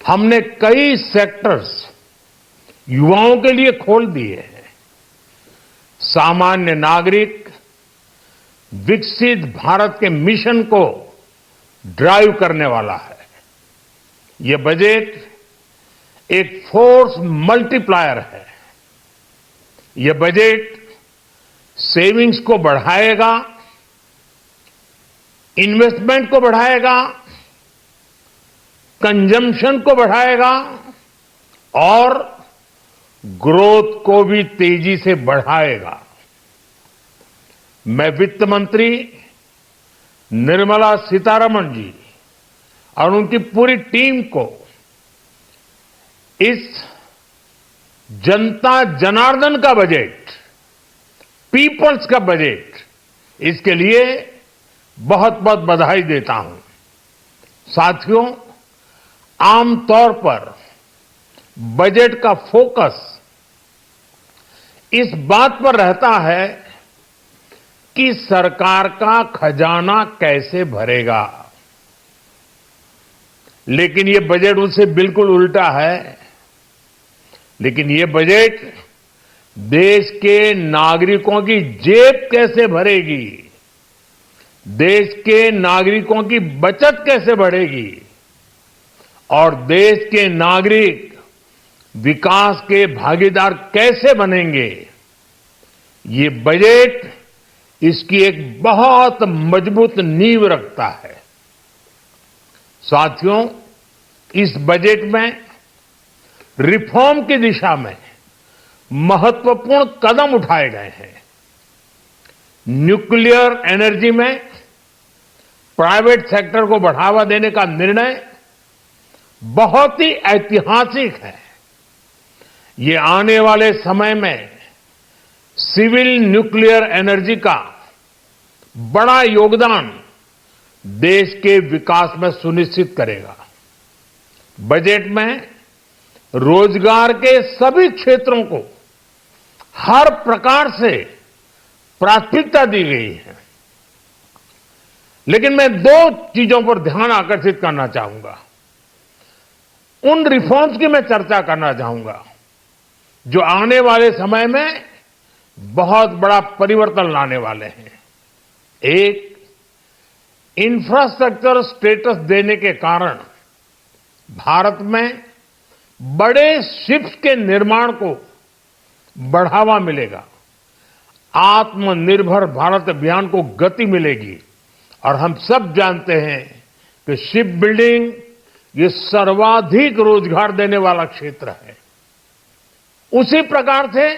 हमने कई सेक्टर्स युवाओं के लिए खोल दिए हैं। सामान्य नागरिक विकसित भारत के मिशन को ड्राइव करने वाला है। ये बजट एक फोर्स मल्टीप्लायर है। ये बजट सेविंग्स को बढ़ाएगा, इन्वेस्टमेंट को बढ़ाएगा, कंजम्पशन को बढ़ाएगा और ग्रोथ को भी तेजी से बढ़ाएगा। मैं वित्त मंत्री निर्मला सीतारमण जी और उनकी पूरी टीम को इस जनता जनार्दन का बजट, पीपल्स का बजट, इसके लिए बहुत बहुत बधाई देता हूं। साथियों, आमतौर पर बजट का फोकस इस बात पर रहता है कि सरकार का खजाना कैसे भरेगा, लेकिन ये बजट उससे बिल्कुल उल्टा है। लेकिन ये बजट देश के नागरिकों की जेब कैसे भरेगी, देश के नागरिकों की बचत कैसे बढ़ेगी और देश के नागरिक विकास के भागीदार कैसे बनेंगे, ये बजट इसकी एक बहुत मजबूत नींव रखता है। साथियों, इस बजट में रिफॉर्म की दिशा में महत्वपूर्ण कदम उठाए गए हैं। न्यूक्लियर एनर्जी में प्राइवेट सेक्टर को बढ़ावा देने का निर्णय बहुत ही ऐतिहासिक है। ये आने वाले समय में सिविल न्यूक्लियर एनर्जी का बड़ा योगदान देश के विकास में सुनिश्चित करेगा। बजट में रोजगार के सभी क्षेत्रों को हर प्रकार से प्राथमिकता दी गई है। लेकिन मैं दो चीजों पर ध्यान आकर्षित करना चाहूंगा। उन रिफॉर्म्स की मैं चर्चा करना चाहूंगा जो आने वाले समय में बहुत बड़ा परिवर्तन लाने वाले हैं। एक, इंफ्रास्ट्रक्चर स्टेटस देने के कारण भारत में बड़े शिप्स के निर्माण को बढ़ावा मिलेगा। आत्मनिर्भर भारत अभियान को गति मिलेगी और हम सब जानते हैं कि शिप बिल्डिंग ये सर्वाधिक रोजगार देने वाला क्षेत्र है। उसी प्रकार से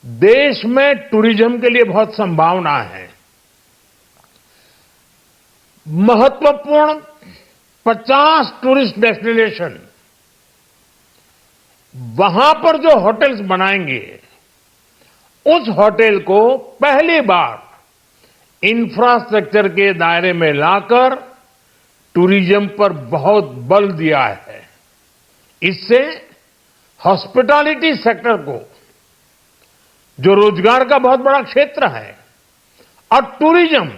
देश में टूरिज्म के लिए बहुत संभावना है। महत्वपूर्ण 50 टूरिस्ट डेस्टिनेशन, वहां पर जो होटल्स बनाएंगे, उस होटल को पहली बार इंफ्रास्ट्रक्चर के दायरे में लाकर टूरिज्म पर बहुत बल दिया है। इससे हॉस्पिटैलिटी सेक्टर को, जो रोजगार का बहुत बड़ा क्षेत्र है, और टूरिज्म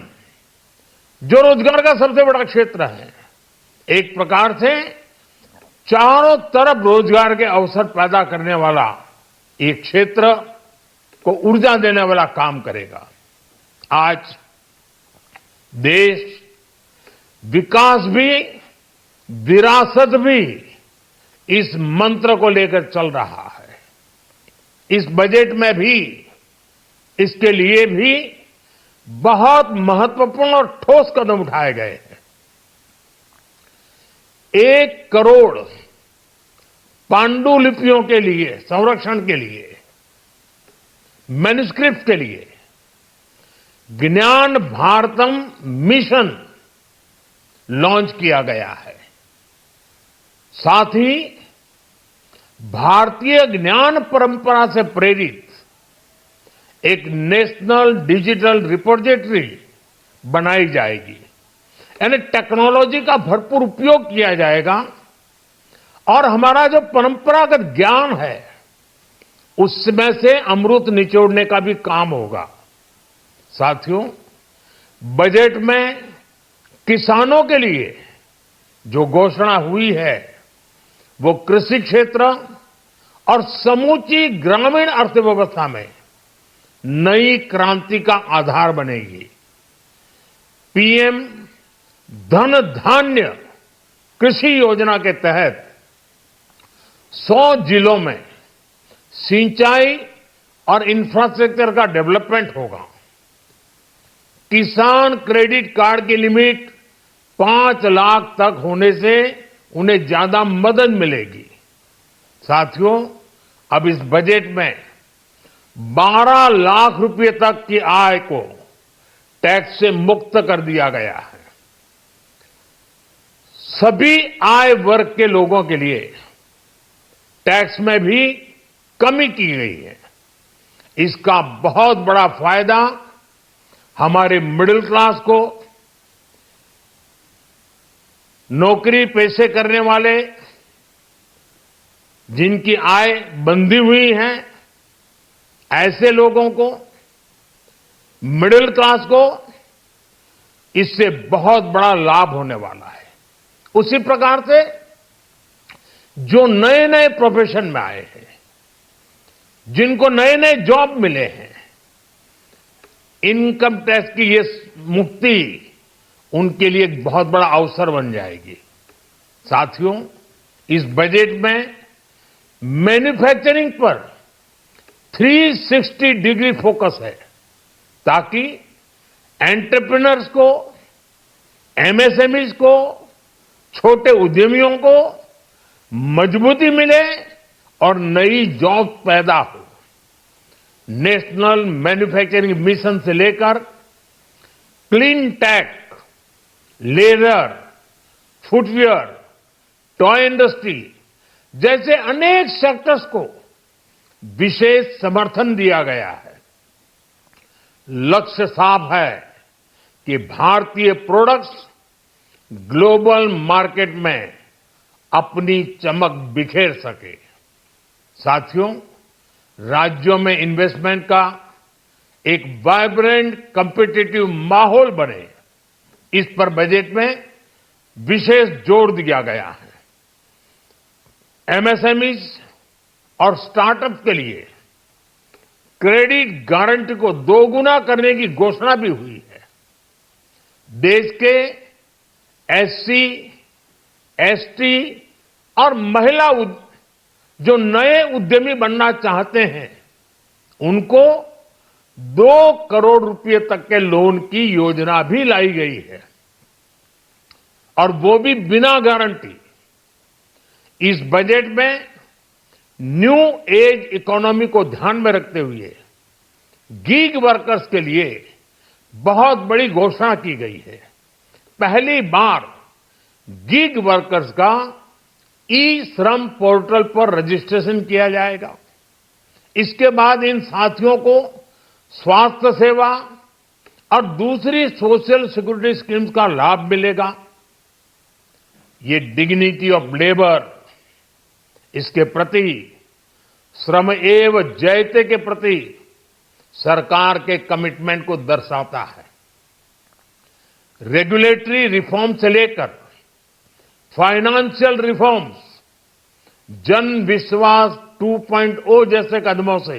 जो रोजगार का सबसे बड़ा क्षेत्र है, एक प्रकार से चारों तरफ रोजगार के अवसर पैदा करने वाला एक क्षेत्र को ऊर्जा देने वाला काम करेगा। आज देश विकास भी, विरासत भी, इस मंत्र को लेकर चल रहा है। इस बजट में भी इसके लिए भी बहुत महत्वपूर्ण और ठोस कदम उठाए गए हैं। 1 करोड़ पांडुलिपियों के लिए संरक्षण के लिए, मैन्युस्क्रिप्ट के लिए ज्ञान भारतम मिशन लॉन्च किया गया है। साथ ही भारतीय ज्ञान परंपरा से प्रेरित एक नेशनल डिजिटल रिपोजिटरी बनाई जाएगी। यानी टेक्नोलॉजी का भरपूर उपयोग किया जाएगा और हमारा जो परंपरागत ज्ञान है उसमें से अमृत निचोड़ने का भी काम होगा। साथियों, बजट में किसानों के लिए जो घोषणा हुई है वो कृषि क्षेत्र और समूची ग्रामीण अर्थव्यवस्था में नई क्रांति का आधार बनेगी। पीएम धन धान्य कृषि योजना के तहत 100 जिलों में सिंचाई और इंफ्रास्ट्रक्चर का डेवलपमेंट होगा। किसान क्रेडिट कार्ड की लिमिट 5 लाख तक होने से उन्हें ज्यादा मदद मिलेगी। साथियों, अब इस बजट में 12 लाख रुपए तक की आय को टैक्स से मुक्त कर दिया गया है। सभी आय वर्ग के लोगों के लिए टैक्स में भी कमी की गई है। इसका बहुत बड़ा फायदा हमारे मिडिल क्लास को, नौकरी पेशे करने वाले जिनकी आय बंधी हुई है, ऐसे लोगों को, मिडिल क्लास को इससे बहुत बड़ा लाभ होने वाला है। उसी प्रकार से जो नए नए प्रोफेशन में आए हैं, जिनको नए नए जॉब मिले हैं, इनकम टैक्स की ये मुक्ति उनके लिए एक बहुत बड़ा अवसर बन जाएगी। साथियों, इस बजट में मैन्युफैक्चरिंग पर 360 डिग्री फोकस है, ताकि एंटरप्रेन्योर्स को, एमएसएमईज को, छोटे उद्यमियों को मजबूती मिले और नई जॉब पैदा हो। नेशनल मैन्युफैक्चरिंग मिशन से लेकर clean tech, leather, footwear, toy industry जैसे अनेक सेक्टर्स को विशेष समर्थन दिया गया है। लक्ष्य साफ है कि भारतीय प्रोडक्ट्स ग्लोबल मार्केट में अपनी चमक बिखेर सके। साथियों, राज्यों में इन्वेस्टमेंट का एक वाइब्रेंट कॉम्पिटिटिव माहौल बने, इस पर बजट में विशेष जोर दिया गया है। एमएसएमईज और स्टार्टअप के लिए क्रेडिट गारंटी को दोगुना करने की घोषणा भी हुई है। देश के एससी, एसटी और महिला जो नए उद्यमी बनना चाहते हैं, उनको 2 करोड़ रुपए तक के लोन की योजना भी लाई गई है, और वो भी बिना गारंटी। इस बजट में न्यू एज इकोनॉमी को ध्यान में रखते हुए गीग वर्कर्स के लिए बहुत बड़ी घोषणा की गई है। पहली बार गीग वर्कर्स का ई श्रम पोर्टल पर रजिस्ट्रेशन किया जाएगा। इसके बाद इन साथियों को स्वास्थ्य सेवा और दूसरी सोशल सिक्योरिटी स्कीम्स का लाभ मिलेगा। ये डिग्निटी ऑफ लेबर, इसके प्रति, श्रम एव जयते के प्रति सरकार के कमिटमेंट को दर्शाता है। रेगुलेटरी रिफॉर्म से लेकर फाइनेंशियल रिफॉर्म्स, जन विश्वास 2.0 जैसे कदमों से